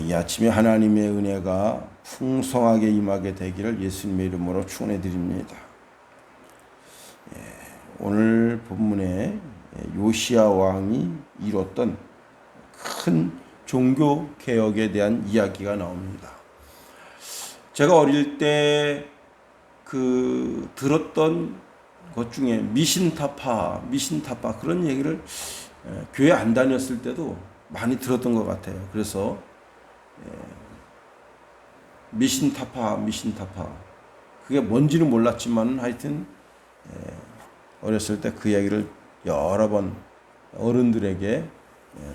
이 아침에 하나님의 은혜가 풍성하게 임하게 되기를 예수님의 이름으로 축원해 드립니다. 오늘 본문에 요시야 왕이 이뤘던 큰 종교 개혁에 대한 이야기가 나옵니다. 제가 어릴 때 들었던 것 중에 미신타파 그런 얘기를 교회 안 다녔을 때도 많이 들었던 것 같아요. 그래서 미신타파 그게 뭔지는 몰랐지만 하여튼 어렸을 때 그 이야기를 여러 번 어른들에게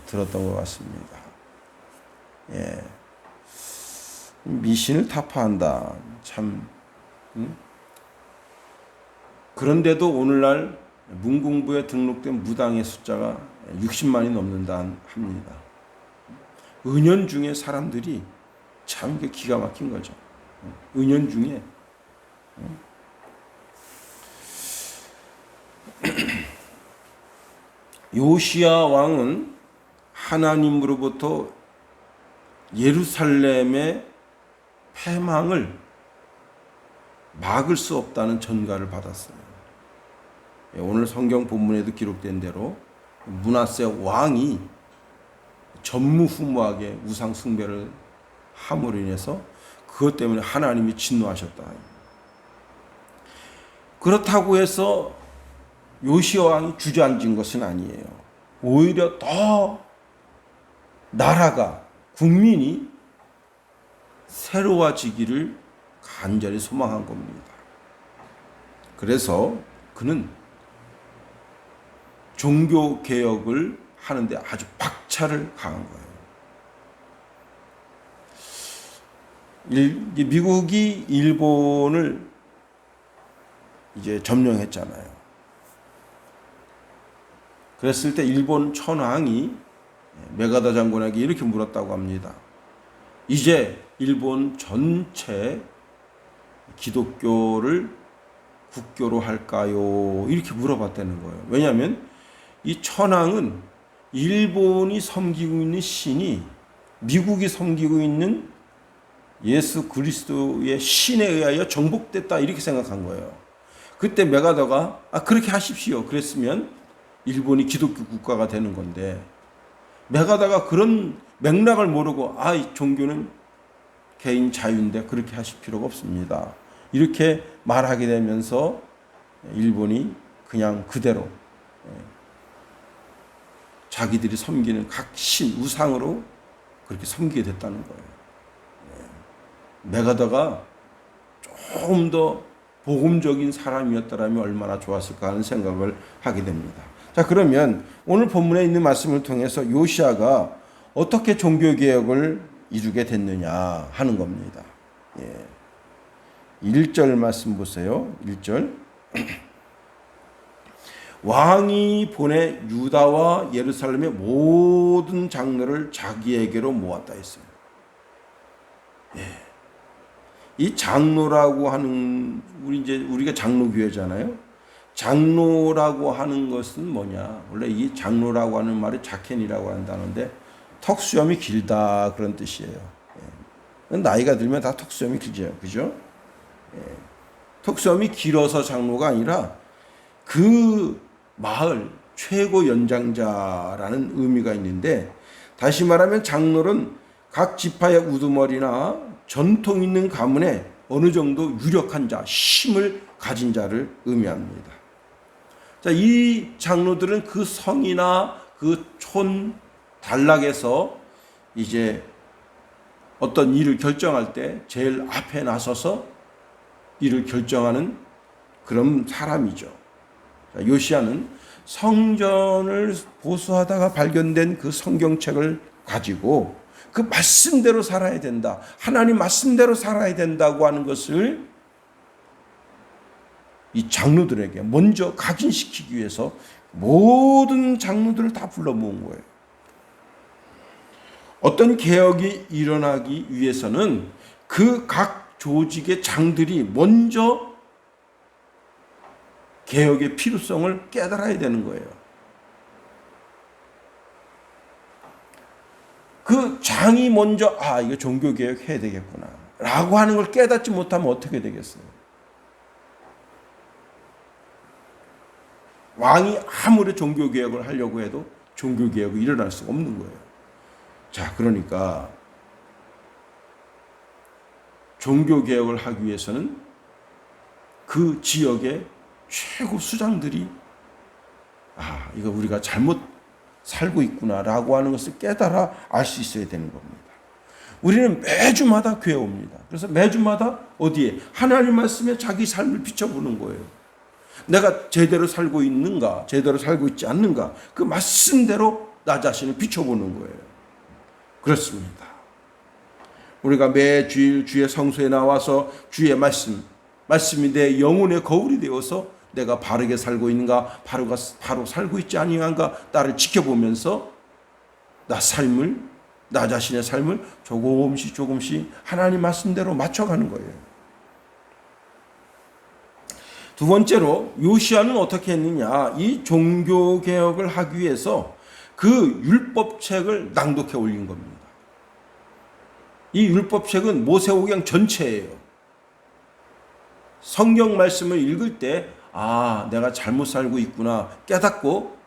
들었던 것 같습니다. 미신을 타파한다. 참. 그런데도 오늘날 문공부에 등록된 무당의 숫자가 60만이 넘는다 합니다. 은연중에 사람들이 참 기가 막힌 거죠. 은연중에. 요시야 왕은 하나님으로부터 예루살렘의 패망을 막을 수 없다는 전가를 받았어요. 오늘 성경 본문에도 기록된 대로 므낫세 왕이 전무후무하게 우상 숭배를 함으로 인해서 그것 때문에 하나님이 진노하셨다. 그렇다고 해서 요시야 왕이 주저앉은 것은 아니에요. 오히려 더 나라가 국민이 새로워지기를 간절히 소망한 겁니다. 그래서 그는 종교 개혁을 하는데 아주 박차를 가한 거예요. 미국이 일본을 이제 점령했잖아요. 그랬을 때 일본 천황이 메가다 장군에게 이렇게 물었다고 합니다. 이제 일본 전체 기독교를 국교로 할까요? 이렇게 물어봤다는 거예요. 왜냐하면 이 천황은 일본이 섬기고 있는 신이 미국이 섬기고 있는 예수 그리스도의 신에 의하여 정복됐다 이렇게 생각한 거예요. 그때 메가다가 그렇게 하십시오. 그랬으면 일본이 기독교 국가가 되는 건데 메가다가 그런 맥락을 모르고 이 종교는 개인 자유인데 그렇게 하실 필요가 없습니다. 이렇게 말하게 되면서 일본이 그냥 그대로 자기들이 섬기는 각 신, 우상으로 그렇게 섬기게 됐다는 거예요. 메가다가 조금 더 복음적인 사람이었더라면 얼마나 좋았을까 하는 생각을 하게 됩니다. 자, 그러면 오늘 본문에 있는 말씀을 통해서 요시야가 어떻게 종교개혁을 이루게 됐느냐 하는 겁니다. 1절 말씀 보세요. 1절. 왕이 보내 유다와 예루살렘의 모든 장로를 자기에게로 모았다 했어요. 이 장로라고 하는 우리가 장로교회잖아요. 장로라고 하는 것은 뭐냐? 원래 이 장로라고 하는 말이 자켄이라고 한다는데 턱수염이 길다 그런 뜻이에요. 나이가 들면 다 턱수염이 길죠, 그죠? 턱수염이 길어서 장로가 아니라 그 마을 최고 연장자라는 의미가 있는데, 다시 말하면 장로는 각 지파의 우두머리나 전통 있는 가문에 어느 정도 유력한 자, 힘을 가진 자를 의미합니다. 자, 이 장로들은 그 성이나 그 촌 단락에서 이제 어떤 일을 결정할 때 제일 앞에 나서서 일을 결정하는 그런 사람이죠. 자, 요시야는 성전을 보수하다가 발견된 그 성경책을 가지고 그 말씀대로 살아야 된다. 하나님 말씀대로 살아야 된다고 하는 것을 이 장로들에게 먼저 각인시키기 위해서 모든 장로들을 다 불러 모은 거예요. 어떤 개혁이 일어나기 위해서는 그 각 조직의 장들이 먼저 개혁의 필요성을 깨달아야 되는 거예요. 그 장이 먼저 이거 종교개혁 해야 되겠구나 라고 하는 걸 깨닫지 못하면 어떻게 되겠어요? 왕이 아무리 종교개혁을 하려고 해도 종교개혁이 일어날 수가 없는 거예요. 자, 그러니까 종교개혁을 하기 위해서는 그 지역의 최고 수장들이 이거 우리가 잘못 살고 있구나라고 하는 것을 깨달아 알 수 있어야 되는 겁니다. 우리는 매주마다 교회 옵니다. 그래서 매주마다 어디에? 하나님 말씀에 자기 삶을 비춰보는 거예요. 내가 제대로 살고 있는가, 제대로 살고 있지 않는가, 그 말씀대로 나 자신을 비춰보는 거예요. 그렇습니다. 우리가 매주일 주의 성소에 나와서 주의 말씀이 내 영혼의 거울이 되어서 내가 바르게 살고 있는가, 바로 살고 있지 아니한가, 나를 지켜보면서 나 자신의 삶을 조금씩 하나님 말씀대로 맞춰가는 거예요. 두 번째로 요시야는 어떻게 했느냐? 이 종교개혁을 하기 위해서 그 율법책을 낭독해 올린 겁니다. 이 율법책은 모세오경 전체예요. 성경 말씀을 읽을 때 내가 잘못 살고 있구나 깨닫고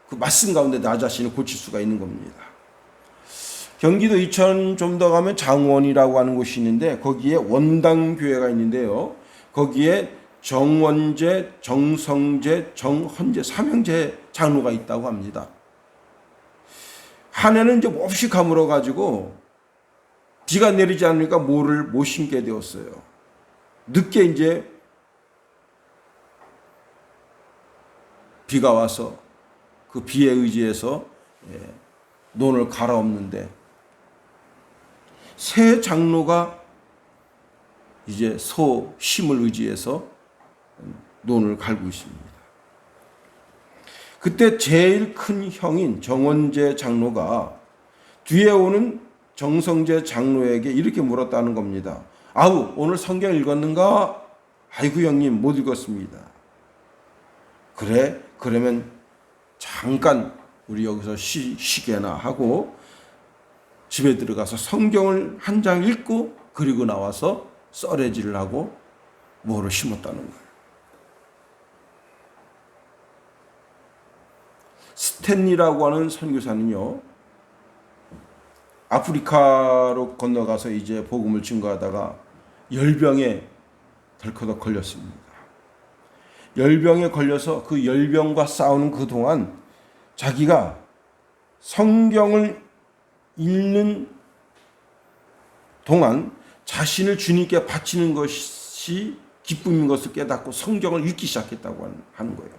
그 말씀 가운데 나 자신을 고칠 수가 있는 겁니다. 경기도 이천 좀 더 가면 장원이라고 하는 곳이 있는데 거기에 원당교회가 있는데요. 거기에 정원재, 정성재, 정헌재 삼형제 장로가 있다고 합니다. 한 해는 이제 몹시 가물어 가지고 비가 내리지 않으니까 모를 못 심게 되었어요. 늦게 이제 비가 와서 그 비에 의지해서 논을 갈아엎는데 새 장로가 이제 소 힘을 의지해서 논을 갈고 있습니다. 그때 제일 큰 형인 정원재 장로가 뒤에 오는 정성재 장로에게 이렇게 물었다는 겁니다. 오늘 성경 읽었는가? 아이고 형님 못 읽었습니다. 그래? 그러면 잠깐 우리 여기서 쉬게나 하고 집에 들어가서 성경을 한 장 읽고 그리고 나와서 썰애질을 하고 뭐를 심었다는 거예요. 스탠리라고 하는 선교사는요, 아프리카로 건너가서 이제 복음을 증거하다가 열병에 덜커덕 걸렸습니다. 열병에 걸려서 그 열병과 싸우는 그 동안 자기가 성경을 읽는 동안 자신을 주님께 바치는 것이 기쁨인 것을 깨닫고 성경을 읽기 시작했다고 하는 거예요.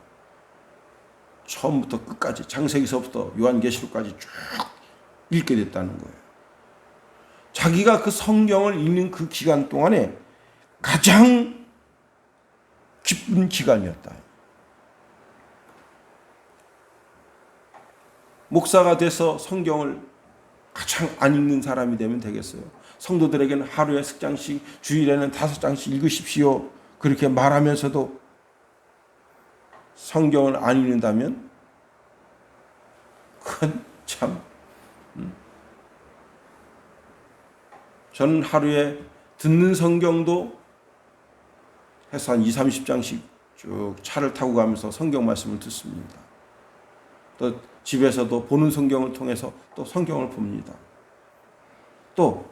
처음부터 끝까지 창세기서부터 요한계시록까지 쭉 읽게 됐다는 거예요. 자기가 그 성경을 읽는 그 기간 동안에 가장 기쁜 기간이었다. 목사가 돼서 성경을 가장 안 읽는 사람이 되면 되겠어요. 성도들에게는 하루에 10장씩, 주일에는 5장씩 읽으십시오. 그렇게 말하면서도 성경을 안 읽는다면 그건 참 저는 하루에 듣는 성경도 해서 한 20-30장씩 쭉 차를 타고 가면서 성경 말씀을 듣습니다. 또 집에서도 보는 성경을 통해서 또 성경을 봅니다. 또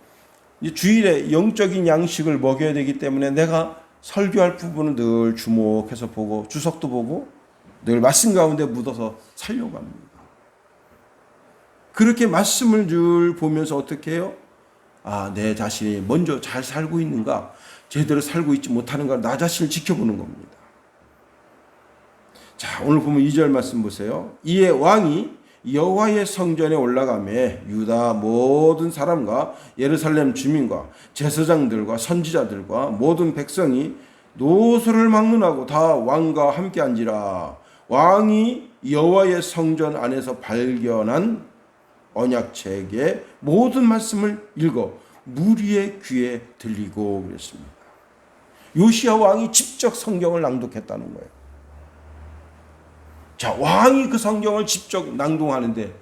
주일에 영적인 양식을 먹여야 되기 때문에 내가 설교할 부분은 늘 주목해서 보고 주석도 보고 늘 말씀 가운데 묻어서 살려고 합니다. 그렇게 말씀을 늘 보면서 어떻게 해요? 내 자신이 먼저 잘 살고 있는가, 제대로 살고 있지 못하는가, 나 자신을 지켜보는 겁니다. 자, 오늘 보면 2절 말씀 보세요. 이에 왕이 여호와의 성전에 올라가매 유다 모든 사람과 예루살렘 주민과 제사장들과 선지자들과 모든 백성이 노소를 막론하고 다 왕과 함께 앉으라. 왕이 여호와의 성전 안에서 발견한 언약책의 모든 말씀을 읽어 무리의 귀에 들리고 그랬습니다. 요시야 왕이 직접 성경을 낭독했다는 거예요. 자, 왕이 그 성경을 직접 낭독하는데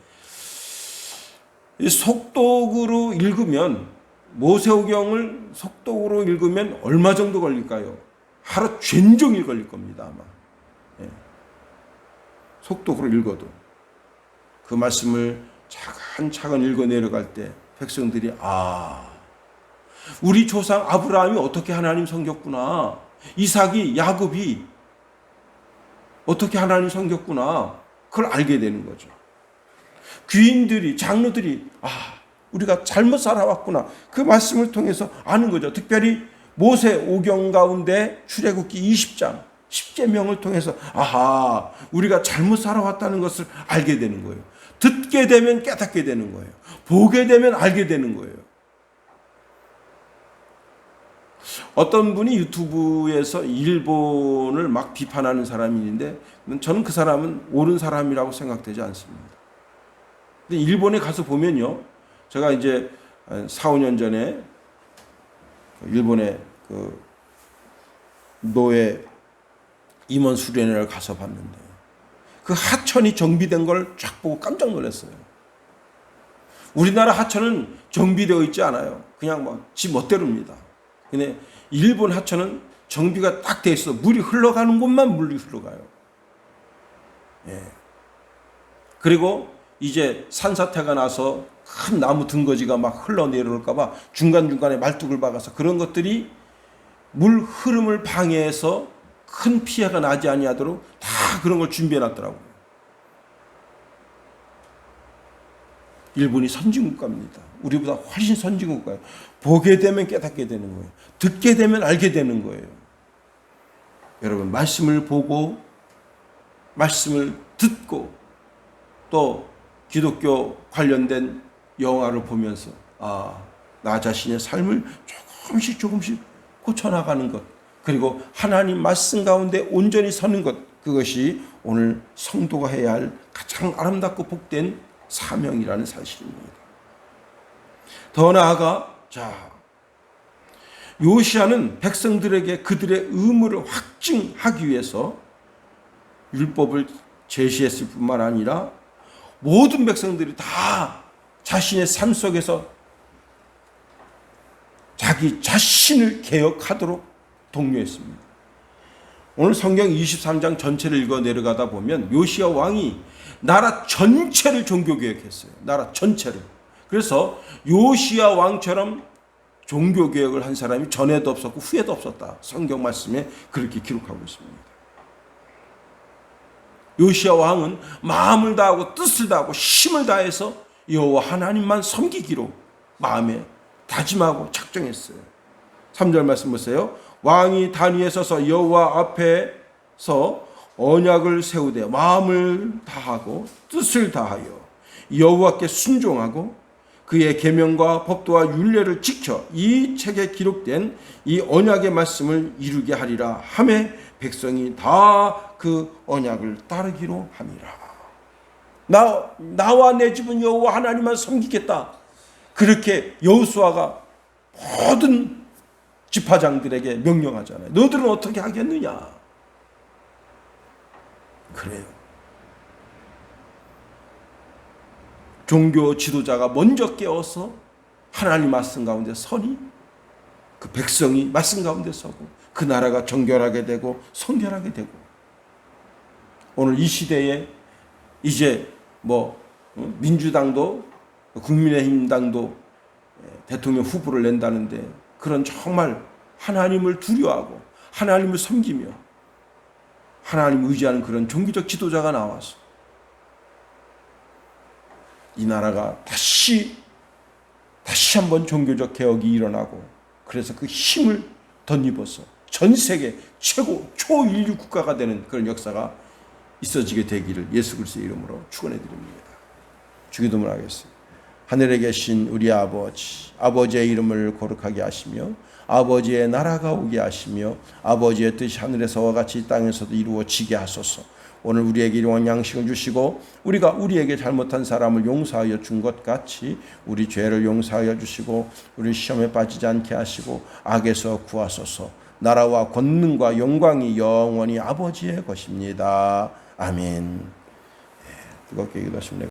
이 속독으로 읽으면, 모세오경을 속독으로 읽으면 얼마 정도 걸릴까요? 하루 종일 걸릴 겁니다, 아마. 예. 속독으로 읽어도. 그 말씀을 차근차근 읽어 내려갈 때 백성들이, 우리 조상 아브라함이 어떻게 하나님 섬겼구나, 이삭이, 야곱이 어떻게 하나님 섬겼구나, 그걸 알게 되는 거죠. 귀인들이, 장로들이, 우리가 잘못 살아왔구나, 그 말씀을 통해서 아는 거죠. 특별히 모세 오경 가운데 출애굽기 20장 10계명을 통해서 우리가 잘못 살아왔다는 것을 알게 되는 거예요. 듣게 되면 깨닫게 되는 거예요. 보게 되면 알게 되는 거예요. 어떤 분이 유튜브에서 일본을 막 비판하는 사람이 있는데, 저는 그 사람은 옳은 사람이라고 생각되지 않습니다. 근데 일본에 가서 보면요, 제가 이제 4, 5년 전에 일본의 그 노예 임원 수련회를 가서 봤는데, 그 하천이 정비된 걸 쫙 보고 깜짝 놀랐어요. 우리나라 하천은 정비되어 있지 않아요. 그냥 막 지 멋대로입니다. 근데 일본 하천은 정비가 딱 돼 있어. 물이 흘러가는 곳만 물이 흘러가요. 예. 그리고 이제 산사태가 나서 큰 나무 등거지가 막 흘러내려올까봐 중간중간에 말뚝을 박아서, 그런 것들이 물 흐름을 방해해서 큰 피해가 나지 아니하도록 다 그런 걸 준비해놨더라고요. 일본이 선진국가입니다. 우리보다 훨씬 선진국가예요. 보게 되면 깨닫게 되는 거예요. 듣게 되면 알게 되는 거예요. 여러분, 말씀을 보고 말씀을 듣고 또 기독교 관련된 영화를 보면서 나 자신의 삶을 조금씩 고쳐나가는 것, 그리고 하나님 말씀 가운데 온전히 서는 것, 그것이 오늘 성도가 해야 할 가장 아름답고 복된 사명이라는 사실입니다. 더 나아가 요시야는 백성들에게 그들의 의무를 확증하기 위해서 율법을 제시했을 뿐만 아니라 모든 백성들이 다 자신의 삶 속에서 자기 자신을 개혁하도록 독려했습니다. 오늘 성경 23장 전체를 읽어 내려가다 보면 요시야 왕이 나라 전체를 종교개혁했어요. 나라 전체를. 그래서 요시야 왕처럼 종교개혁을 한 사람이 전에도 없었고 후에도 없었다. 성경 말씀에 그렇게 기록하고 있습니다. 요시야 왕은 마음을 다하고 뜻을 다하고 힘을 다해서 여호와 하나님만 섬기기로 마음에 다짐하고 작정했어요. 3절 말씀 보세요. 왕이 단 위에 서서 여호와 앞에서 언약을 세우되 마음을 다하고 뜻을 다하여 여호와께 순종하고 그의 계명과 법도와 율례를 지켜 이 책에 기록된 이 언약의 말씀을 이루게 하리라 하매 백성이 다 그 언약을 따르기로 함이라. 나와 내 집은 여호와 하나님만 섬기겠다. 그렇게 여호수아가 모든 지파장들에게 명령하잖아요. 너들은 어떻게 하겠느냐? 그래요. 종교 지도자가 먼저 깨어서 하나님 말씀 가운데 서니 그 백성이 말씀 가운데 서고 그 나라가 정결하게 되고 성결하게 되고, 오늘 이 시대에 이제 민주당도 국민의힘당도 대통령 후보를 낸다는데, 그런 정말 하나님을 두려워하고 하나님을 섬기며 하나님을 의지하는 그런 종교적 지도자가 나와서 이 나라가 다시 한번 종교적 개혁이 일어나고, 그래서 그 힘을 덧입어서 전 세계 최고 초인류 국가가 되는 그런 역사가 있어지게 되기를 예수 그리스도의 이름으로 축원해 드립니다. 주기도문 하겠습니다. 하늘에 계신 우리 아버지, 아버지의 이름을 거룩하게 하시며 아버지의 나라가 오게 하시며 아버지의 뜻이 하늘에서와 같이 땅에서도 이루어지게 하소서. 오늘 우리에게 일용할 양식을 주시고 우리가 우리에게 잘못한 사람을 용서하여 준 것 같이 우리 죄를 용서하여 주시고 우리 시험에 빠지지 않게 하시고 악에서 구하소서. 나라와 권능과 영광이 영원히 아버지의 것입니다. 아멘. 뜨겁게 기도하십니다.